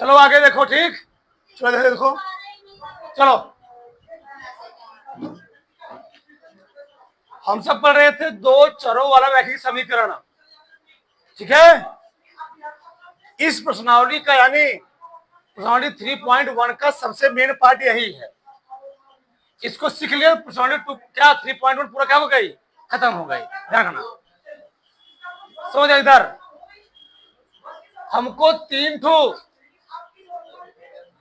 चलो आगे देखो। ठीक, चलो देखो, चलो हम सब पढ़ रहे थे दो चरों वाला रैखिक समीकरण। ठीक है, इस प्रश्नावली का यानी प्रश्नावली 3.1 का सबसे मेन पार्ट यही है। इसको सीख लिया, प्रश्नावली 2 क्या 3.1 पूरा क्या हो गई, खत्म हो गई। ध्यान रखना, समझ इधर हमको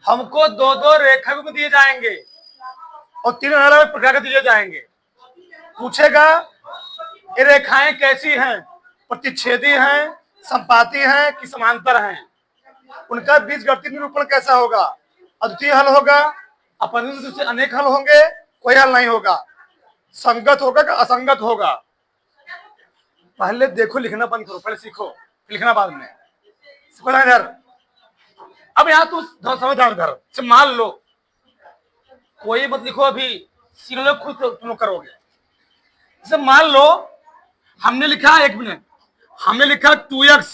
हमको दो दो रेखांक दिए जाएंगे और तीन अलग अलग प्रकार के दिए जाएंगे। पूछेगा ये रेखाएं कैसी हैं, प्रतिच्छेदी हैं, संपाती हैं कि समांतर हैं, उनका बीजगणितीय निरूपण कैसा होगा, अद्वितीय हल होगा, अपरिमित रूप से अनेक हल होंगे, कोई हल नहीं होगा, संगत होगा कि असंगत होगा। पहले देखो, लिखना बंद करो, पहले सीखो, लिखना बाद में। इधर अब यहाँ तू समझदार घर से मान लो, कोई मत लिखो अभी, सीख लो खुद तुम लोग करोगे। जैसे मान लो हमने लिखा, एक मिनट, हमने लिखा 2x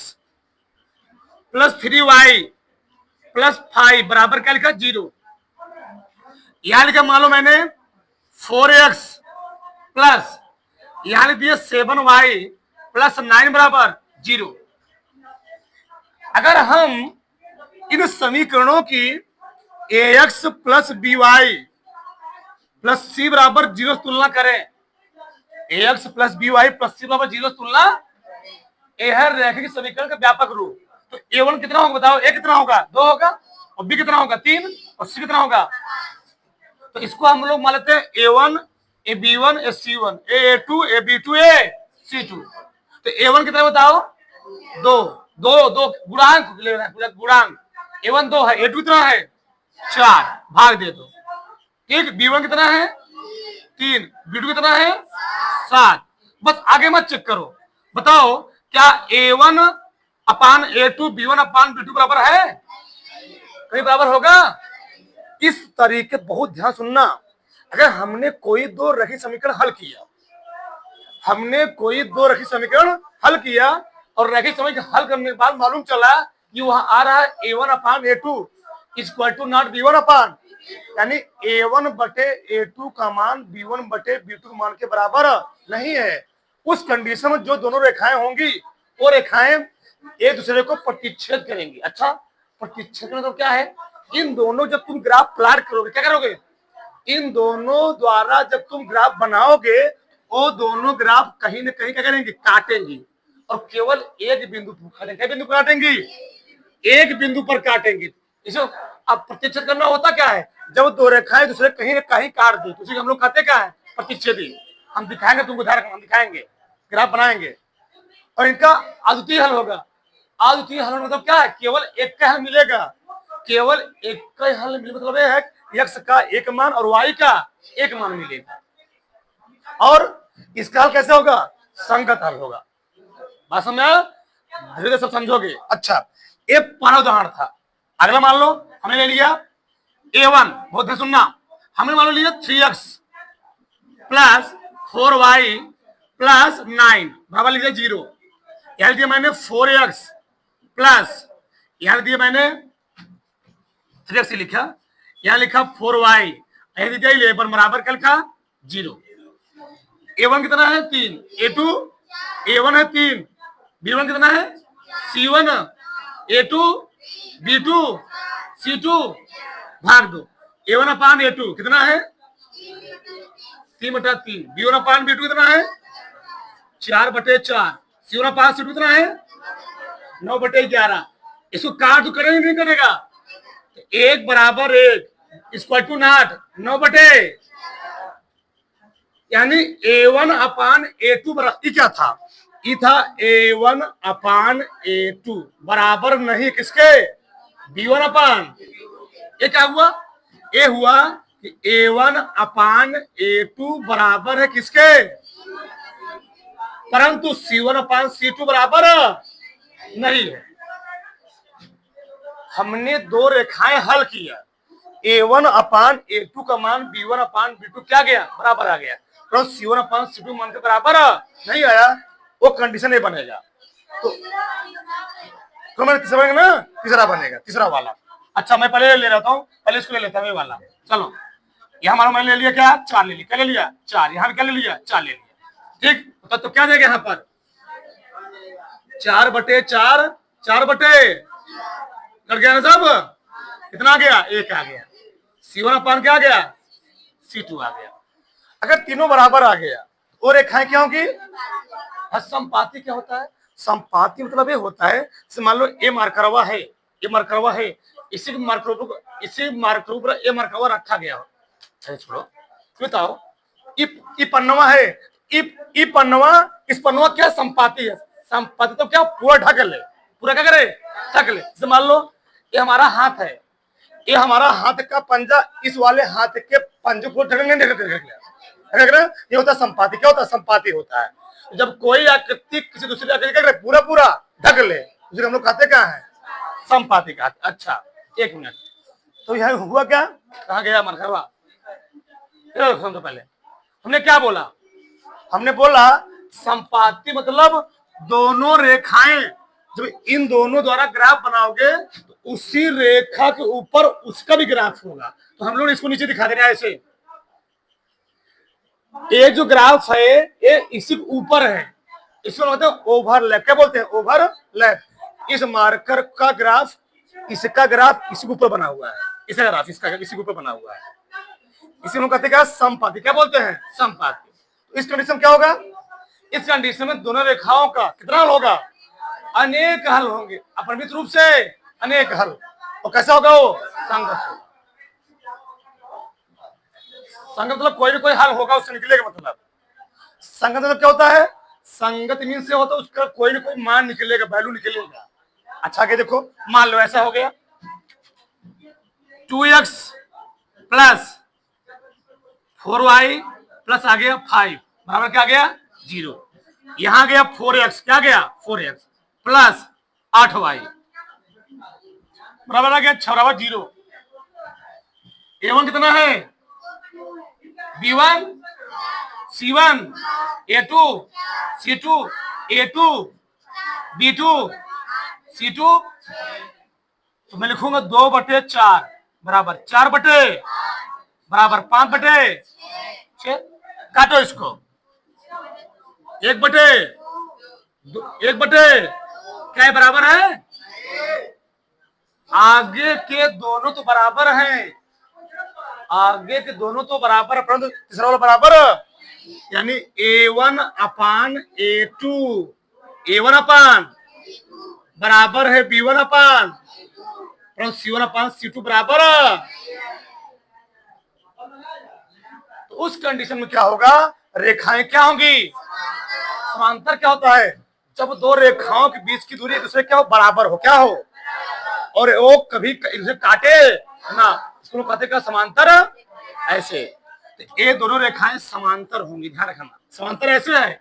प्लस 3y प्लस 5 बराबर क्या लिखा 0। यहां लिखा मान लो मैंने 4x प्लस यहां लिख दिया 7y प्लस 9 बराबर 0। अगर हम इन समीकरणों की ax प्लस by प्लस सी बराबर 0 तुलना करें, ax प्लस by प्लस सी बराबर 0 तुलना, यह है रैखिक समीकरण का व्यापक रूप। तो a1 कितना होगा बताओ, a कितना होगा 2 होगा, और b कितना होगा 3, और c कितना होगा। तो इसको हम लोग मान लेते हैं a1 ab1 ac1 a2 ab2 ac2। तो a1 कितना बताओ 2 2 2 गुणांक लेना है, गुणांक a1 2 है, a2 कितना है 4, भाग दे दो। ठीक, b1 कितना है 3, b2 कितना है 7। बस आगे मत चेक करो, बताओ क्या a1 अपान a2 b1 अपान b2 बराबर है, कहीं बराबर होगा। इस तरीके, बहुत ध्यान सुनना, अगर हमने कोई दो रैखिक समीकरण हल किया, हमने कोई दो रैखिक समीकरण हल किया और रैखिक समीकरण हल करने के बाद मालूम चला कि वहां आ रहा है a1 upon a2 equal to not b1 upon, यानी a1 बटे a2 का मान b1 बटे b2 मान के बराबर नहीं है, उस कंडीशन में जो दोनों रेखाएं होंगी वो रेखाएं एक दूसरे को प्रतिच्छेद करेंगी। अच्छा, प्रतिच्छेद करना तो क्या है, इन दोनों जब तुम ग्राफ प्लॉट करोगे क्या करोगे, इन दोनों द्वारा जब तुम ग्राफ बनाओगे वो दोनों ग्राफ कहीं ना कहीं क्या करेंगे, काटेंगी, और केवल एक बिंदु पर काटेंगी, एक बिंदु पर काटेंगी। इसे अब प्रतिच्छेद करना होता क्या है, जब दो रेखाएं दूसरे कहीं ना कहीं काट दी तो हम लोग कहते क्या है, प्रतिच्छेदी। हम दिखाएंगे तुमको, हम दिखाएंगे, ग्राफ बनाएंगे और इनका अद्वितीय हल होगा। अद्वितीय हल मतलब क्या है, केवल एक का हल मिलेगा, केवल एक का हल मिलेगा, मतलब यह है x का एक मान और y का एक मान मिलेगा, और इसका हल कैसे होगा, संगत हल होगा। बात समझ धीरे धीरे सब समझोगे। अच्छा, ये पहला उदाहरण था। अगला मान लो हमने ले लिया a1, बहुत ध्यान सुनना, हमने मान लो लिया 3x प्लस 4y प्लस 9 बराबर लिखा 0। यहां दिया मैंने 4x प्लस, यहां दिया मैंने 3x लिखा, यहां लिखा 4y, यहां दिया 11 बराबर क्या लिखा 0। a1 कितना है 3, a1 है 3, b1 कितना है c1, a2 b2 c2, भाग दो, a1 अपान a2 कितना है 3 बटा 3, b1 अपान b2 कितना है 4 बटे 4, c1 अपान c2 कितना है 9 बटे 11। इसको काट तो करेगा नहीं करेगा, तो 1 बराबर 1 इक्वल टू नॉट 9 बटे, यानी a1 अपान a2 बराबर क्या था, ये था a1 अपान a2 बराबर नहीं किसके, b1 अपान, ये क्या हुआ, ये हुआ कि a1 अपान a2 बराबर है किसके, परंतु c1 अपान c2 बराबर नहीं है। हमने दो रेखाएं हल किया, a1 अपान a2 का मान b1 अपान b2 क्या गया, बराबर आ गया, तो c1 अपान c2 मान के बराबर नहीं आया, वो कंडीशन नहीं बनेगा। तो मैंने तीसरा बनेगा ना, तीसरा बनेगा, तीसरा वाला अच्छा मैं पहले ले लेता हूँ, पहले इसको ले लेता हूँ ये वाला। चलो ये हमारा मैंने ले लिया क्या, 4 ले लिया, क्या ले लिया 4, यहाँ भी क्या ले लिया 4 ले लिया। ठीक तो क्या देगा यहाँ पर 4/4, 4 कट गया ना सब, कितना आ गया 1 आ गया। C1/, क्या आ गया C2 आ गया। अगर तीनों बराबर आ गया तो रेखाएं क्या होंगी, संपाती क्या होता है, संपाती मतलब ये होता है, मान लो ए मार्करवा है, ये मार्करवा है, इसी मार्कर पर ए मार्करवा रखा गया हो। अरे छोड़ो बताओ, ई पन्नवा है, ई पन्नवा, इस पन्नवा क्या संपाती है, संपाती तो क्या पूरा ढक ले, पूरा क्या करे ढक ले। जैसे मान लो ये हमारा हाथ है, ये हमारा हाथ का पंजा इस वाले हाथ के पंजे को ये होता है संपाती। क्या होता है संपाती होता है जब कोई आकृति किसी दूसरे आकृति पूरा पूरा ढक ले, उसे हम लोग कहते क्या है संपाती कहते। अच्छा 1 मिनट, तो यह हुआ क्या, कहा गया मरखरवा, तो पहले हमने क्या बोला, हमने बोला संपाती मतलब दोनों रेखाएं जब इन दोनों द्वारा ग्राफ बनाओगे तो उसी रेखा के ऊपर उसका भी ग्राफ होगा। तो हम लोग इसको नीचे दिखा दे रहे हैं ऐसे, ये जो ग्राफ है ये इसी के ऊपर है, इसको बोलते हैं ओवरलैप। क्या बोलते हैं ओवरलैप। इस मार्कर का ग्राफ, इसका ग्राफ इसी के ऊपर बना हुआ है, इसका ग्राफ इसका इसी के ऊपर बना हुआ है, इसी में कहते हैं संपाती। क्या बोलते हैं संपाती। तो इस कंडीशन क्या होगा, इस कंडीशन में दोनों रेखाओं का कितना हल होगा, अनेक हल होंगे, अपरिमित रूप से अनेक हल। और कैसा होगा वो संगत। संगत मतलब कोई भी कोई हल होगा उससे निकलेगा। मतलब संगत मतलब क्या होता है, संगत मीन से होता है उसका कोई ना कोई मान निकलेगा, वैल्यू निकलेगा। अच्छा आगे देखो, मान लो ऐसा हो गया 2x प्लस 4y प्लस आ गया 5 बराबर क्या आ गया 0। यहां गया 4x, क्या गया 4x प्लस 8y बराबर आ गया 6 बराबर 0। a1 कितना है b1 c1 a2 c2 a2 b2 c2। तो मैं लिखूंगा 2/4 बराबर 4/, बराबर 5/6। काटो इसको 1/, 1/, क्या बराबर है, आगे के दोनों तो बराबर हैं, आगे के दोनों तो बराबर, परंतु तीसरा वाला बराबर, यानी a1/a2, a1 बराबर है b1, परंतु c1/c2 बराबर। तो उस कंडीशन में क्या होगा, रेखाएं क्या होंगी समांतर। क्या होता है जब दो रेखाओं के बीच की दूरी एक दूसरे क्या हो बराबर हो, क्या हो, और वो कभी इसे काटे ना, इसको कहते क्या समांतर। ऐसे तो ये दोनों रेखाएं समांतर होंगी, ध्यान रखना। समांतर ऐसे है,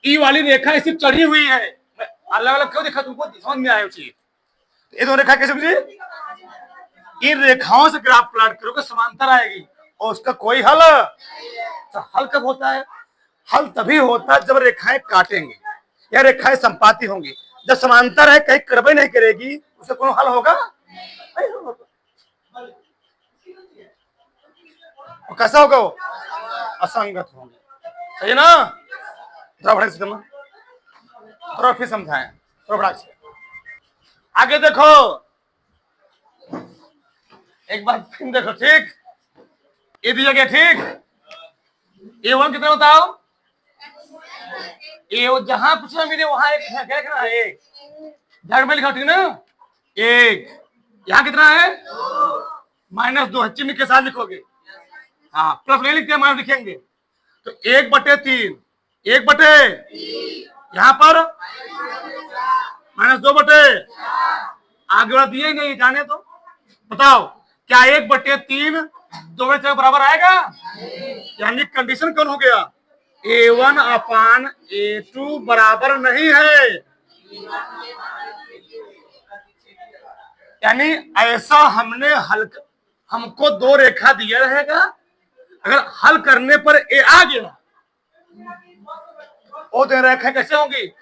ई वाली रेखा इसी चढ़ी हुई है, अलग अलग क्यों दिखा तुमको समझ में आया चीज। ये दोनों रेखा कैसे समझिए, इन रेखाओं से ग्राफ प्लॉट करोगे समांतर आएगी, और उसका कोई हल, तो हल कब होता है, हल तभी होता है जब रेखाएं काटेंगे या रेखाएं संपाती होंगी। जब समांतर है कहीं करबे नहीं करेगी उसे कौन हल होगा, नहीं होगा। और कैसा होगा वो असंगत होंगे, सही ना। थोड़ा से थोड़ा फिर समझाएं, थोड़ा से आगे देखो, एक बार फिर देखो, ठीक ये दिया गया, ठीक a1 कितना बताओ, ए जहां पूछना मेरे वहां एक है, क्या लिखना है एक, ध्यान में लिखा ठीक ना, एक यहां कितना है -2 है, चिन्ह के साथ लिखोगे, हाँ प्लस नहीं लिखते माइनस लिखेंगे। तो 1/3, 1/, यहां पर -2/, आगे वाला दिया ही नहीं, जाने तो बताओ क्या 1/3 2/4 बराबर आएगा, यानी कंडीशन कौन हो गया, a1/a2 बराबर नहीं है। यानी ऐसा हमने हल, हमको दो रेखा दिया रहेगा, अगर हल करने पर ए आ गया, वो दो रेखा कैसे होंगी,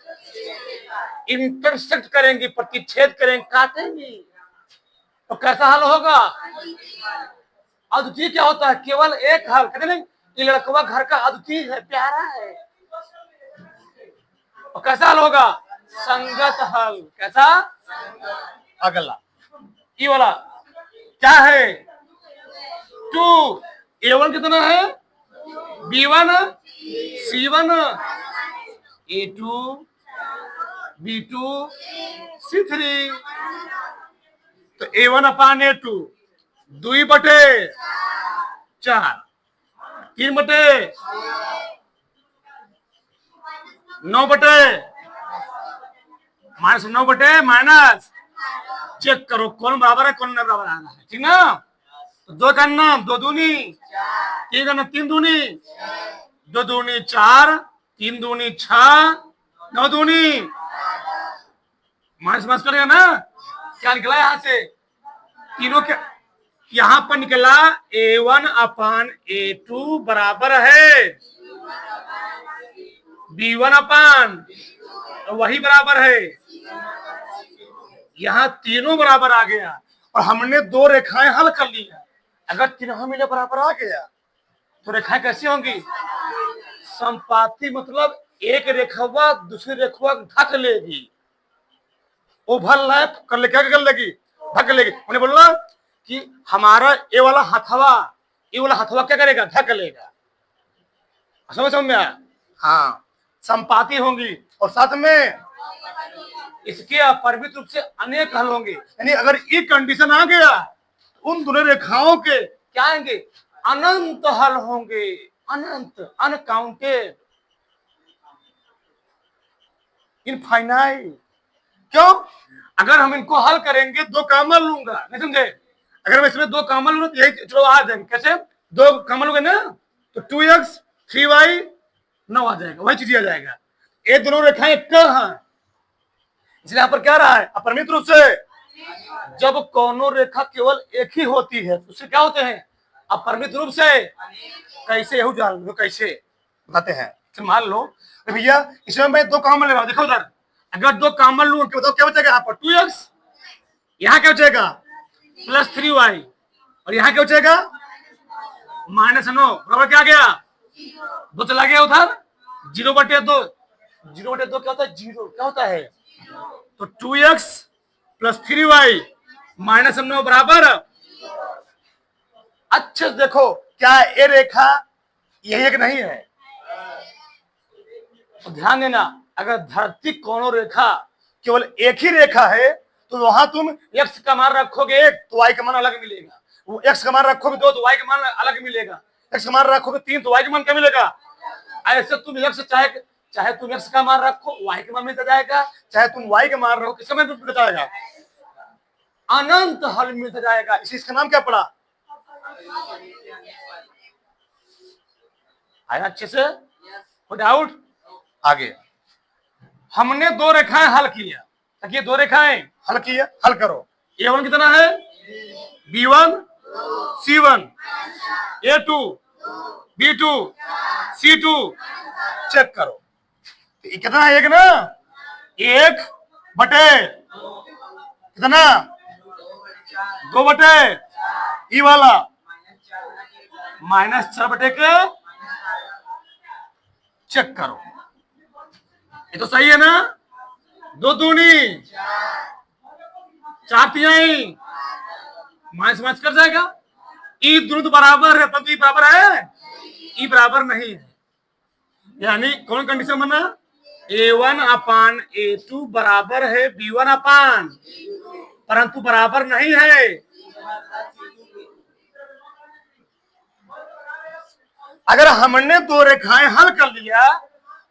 इंटरसेक्ट करेंगी, प्रतिच्छेद करेंगे, काटेंगी। तो कैसा हल होगा? अद्वितीय क्या होता है? केवल एक हल। कहते नहीं ये लड़कवा घर का अद्वितीय है, प्यारा है। और कैसा हल होगा? संगत हल। कैसा? अगला ये वाला क्या है? 2 A1 कितना है? B1 C1 A2 B2 C3। तो A1 अपान A2 2 बटे 4 3 बटे 9 बटे -9 बटे माइनस। चेक करो कौन बराबर है कौन नहीं बराबर आना है, ठीक ना? तो 2 करना 2 दूनी 3 करना 3 दूनी 2 दूनी 4 3 दूनी 6 9 दूनी माइनस करेगा ना। क्या निकला यहां से? तीनों के यहां पर निकला A1 अपान A2 बराबर है B1 अपान, वही बराबर है। यहां तीनों बराबर आ गया और हमने 2 रेखाएं हल कर ली है। अगर तीनों मिले बराबर आ गया तो रेखाएं कैसी होंगी? संपाती, मतलब एक रेखा दूसरी रेखा ढक लेगी, ओवरलैप कर ले, क्या कर लेगी? ढक लेगी। उन्हें बोलना कि हमारा ये वाला हथवा क्या करेगा? ढक लेगा। समझ में आया? हाँ, संपाती होंगी और साथ में इसके अपरिमित रूप से अनेक हल होंगे। यानी अगर ये कंडीशन आ गया तो उन दोनों रेखाओं के क्या आएंगे? अनंत हल होंगे, अनंत, अनकाउंटेड, इनफाइनाइट। क्यों? अगर हम इनको हल करेंगे 2 कॉमन लूंगा, नहीं समझे? अगर मैं इसमें 2 कॉमन लूंगा तो यही चलो आ जाएंगे। कैसे 2 कॉमन लूंगे ना तो 2x 3y 9 आ जाएगा, वही चीज आ जाएगा। ये दोनों रेखाएं एक हैं, इसलिए यहां पर क्या रहा है? अपरिमित रूप से। जब कोनो रेखा केवल एक ही होती है तो उससे क्या होते हैं? अपरिमित रूप से। कैसे? यही जान लो कैसे बताते हैं। मान लो भैया इसमें मैं 2 कॉमन ले रहा हूं, देखो उधर। अगर 2 कॉमन लूं तो क्या बचेगा? यहाँ पर 2x, यहाँ क्या बचेगा? प्लस 3y, और यहाँ क्या बचेगा? -9 बराबर क्या गया? 2 चला गया उधर, 0 बटे 2। 0 बटे 2 क्या होता है? 0 क्या होता है? तो 2x प्लस 3y -9 बराबर। अच्छे से देखो क्या ये रेखा यही एक नहीं है? तो ध्यान देना, अगर धरती कोणों रेखा केवल एक ही रेखा है तो वहां तुम x का मान रखोगे 1 तो y का मान अलग मिलेगा, वो x का मान रखोगे 2 तो y का मान अलग मिलेगा, x का मान रखोगे 3 तो y का मान क्या मिलेगा। ऐसे तुम x चाहे तुम x का मान रखो y का मान मिलता जाएगा, चाहे तुम y का मान रखो किसका मान मिलता जाएगा? अनंत हल मिलता जाएगा। इसी इसका नाम क्या पड़ा? आया अच्छे से? कोई डाउट? आगे हमने 2 रेखाएं हल किया, ताकि 2 रेखाएं हल किया, हल करो। A1 कितना है? B1 C1 A2 B2 C2 check करो कितना है? 1 ना, 1 बटे कितना? 2 बटे ई वाला -4 बटे के। चेक करो ये तो सही है ना? 2 दूनी 4 तिहाई माइनस कर जाएगा। ई दोनों तो बराबर है, परंतु ई बराबर है, ई बराबर नहीं है। यानी कौन कंडीशन बना? A1 अपान A2 बराबर है B1 अपान, परंतु बराबर नहीं है। अगर हमने 2 रेखाएं हल कर लिया,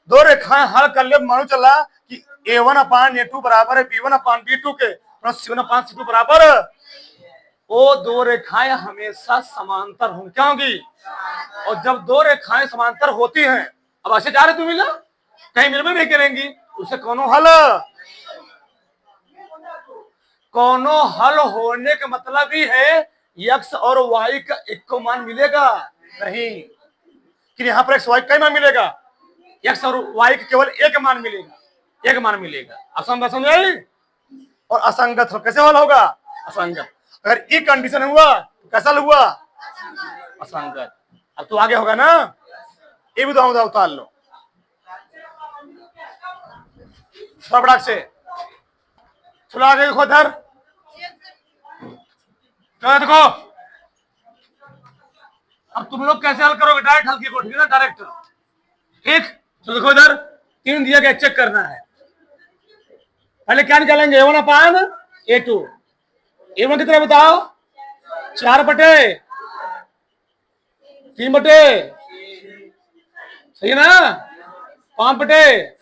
2 रेखाएं हल कर लिया, मालूम चला कि A1 अपान A2 बराबर है B1 अपान B2 के प्लस C1 अपान C2 बराबर, वो 2 रेखाएं हमेशा समांतर होंगी। क्या होंगी? और जब 2 रेखाएं समांतर होती हैं, अब ऐसे जा रहे तुम मिला कहीं मिल में नहीं करेंगी, उसे कोनो हल होने का मतलब ही है x और y का एक को मान मिलेगा नहीं, कि यहाँ पर x y का मान मिलेगा, x और y का केवल एक मान मिलेगा, एक मान मिलेगा। असंगत समझ आई? और असंगत कैसे हल होगा? असंगत अगर ई कंडीशन हुआ तो कैसा हुआ? असंगत। अब तो आगे होगा ना, ये भी दो उतार लो फटाफट से। चलो आगे देखो इधर, तो देखो अब तुम लोग कैसे हल करोगे? डायरेक्ट हल की कोठी ना, डायरेक्ट। ठीक, तो देखो इधर 3 दिया गया, चेक करना है। पहले क्या निकालेंगे? A1 upon A2। A1 कितना बताओ? 4/3, सही है ना? 5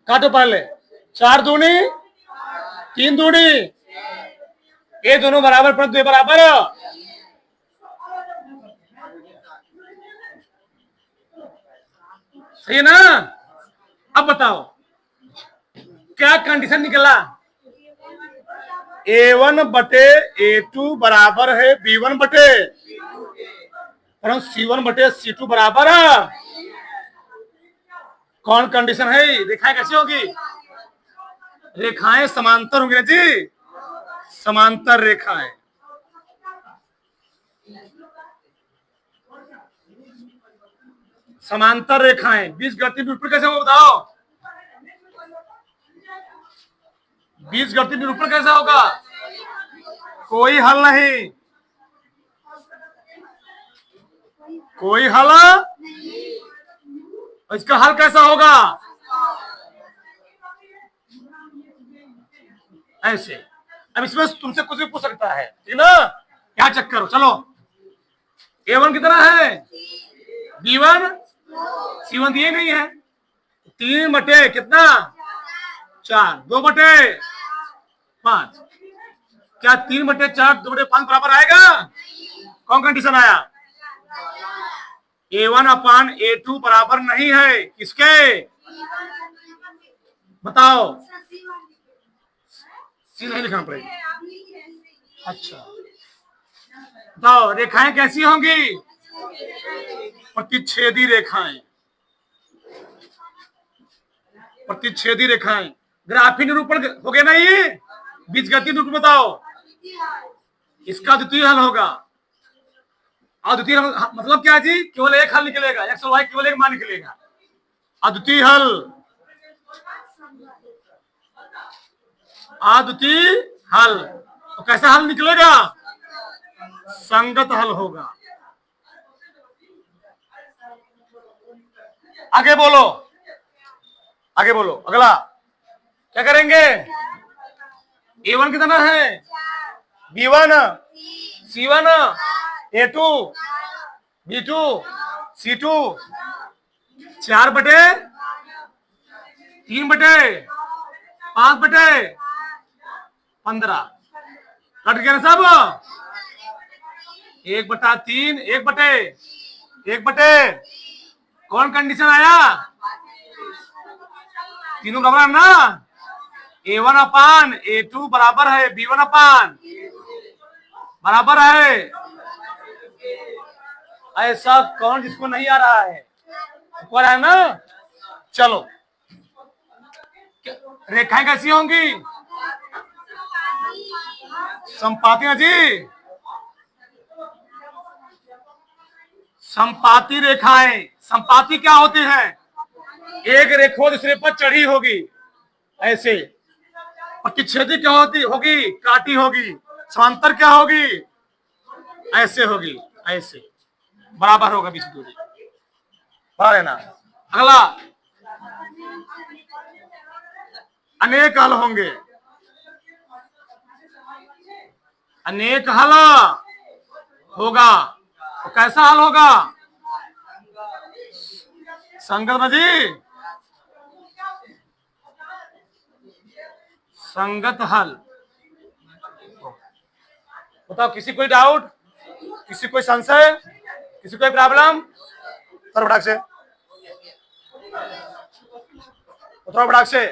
काटो पहले, 4 दूनी 3 दूनी, ये दोनों बराबर परंतु ये बराबर। सही है ना? अब बताओ क्या कंडीशन निकला? A1 बटे A2 बराबर है B1 बटे, परंतु C1 बटे C2 बराबर है। कौन कंडीशन है? रेखाएं कैसी होगी? रेखाएं समांतर होंगी ना जी, समांतर रेखाएं। समांतर रेखाएं बीजगणितीय निरूपण कैसे होगा बताओ? बीजगणितीय निरूपण कैसा होगा? कोई हल नहीं, कोई हल। इसका हल कैसा होगा? ऐसे। अब इसमें तुमसे कुछ भी पूछ सकता है, ठीक ना? क्या चेक करो, चलो। A1 कितना है? B1 C1 दिए नहीं है। 3 बटे कितना? 4, 2/5। क्या 3/4 2/5 बराबर आएगा? कौन कंडीशन आया? A1 अपान A2 बराबर नहीं है किसके? बताओ। सी नहीं लिखना पड़ेगा। अच्छा बताओ, रेखाएं कैसी होंगी? प्रतिच्छेदी रेखाएं, प्रतिच्छेदी रेखाएं। ग्राफी निरूपण हो गया ना ये? बीजगणितीय निरूपण बताओ। इसका द्वितीय हल होगा। अद्वितीय हल मतलब क्या जी? केवल एक हल निकलेगा, एक्स और वाई केवल एक मान निकलेगा। अद्वितीय हल, अद्वितीय हल। तो कैसा हल निकलेगा? संगत हल होगा। आगे बोलो, आगे बोलो। अगला क्या करेंगे? A1 कितना है? B1 C1 A2 B2 C2। 4/3/5/15 cut गया ना सब? 1/3 1/1 कौन कंडीशन आया? तीनों बराबर है ना? A1 अपान A2 बराबर है B1 अपान, बराबर है। ऐसा कौन जिसको नहीं आ रहा है? ऊपर है ना? चलो, रेखाएं कैसी होंगी? संपाती ना जी, संपाती रेखाएं। संपाती क्या होती है? एक रेखा दूसरे पर चढ़ी होगी ऐसे। प्रतिच्छेदी क्या होती होगी? काटी होगी। समांतर क्या होगी? ऐसे होगी, ऐसे बराबर होगा बीच दूरी, बराबर है ना? अगला, अनेक हल होंगे। अनेक हल होगा तो कैसा हल होगा? संगत में जी, संगत हल। बताओ, किसी कोई डाउट, किसी कोई संशय, किसी कोई प्रॉब्लम? उत्तर फटाक से, उत्तर फटाक से।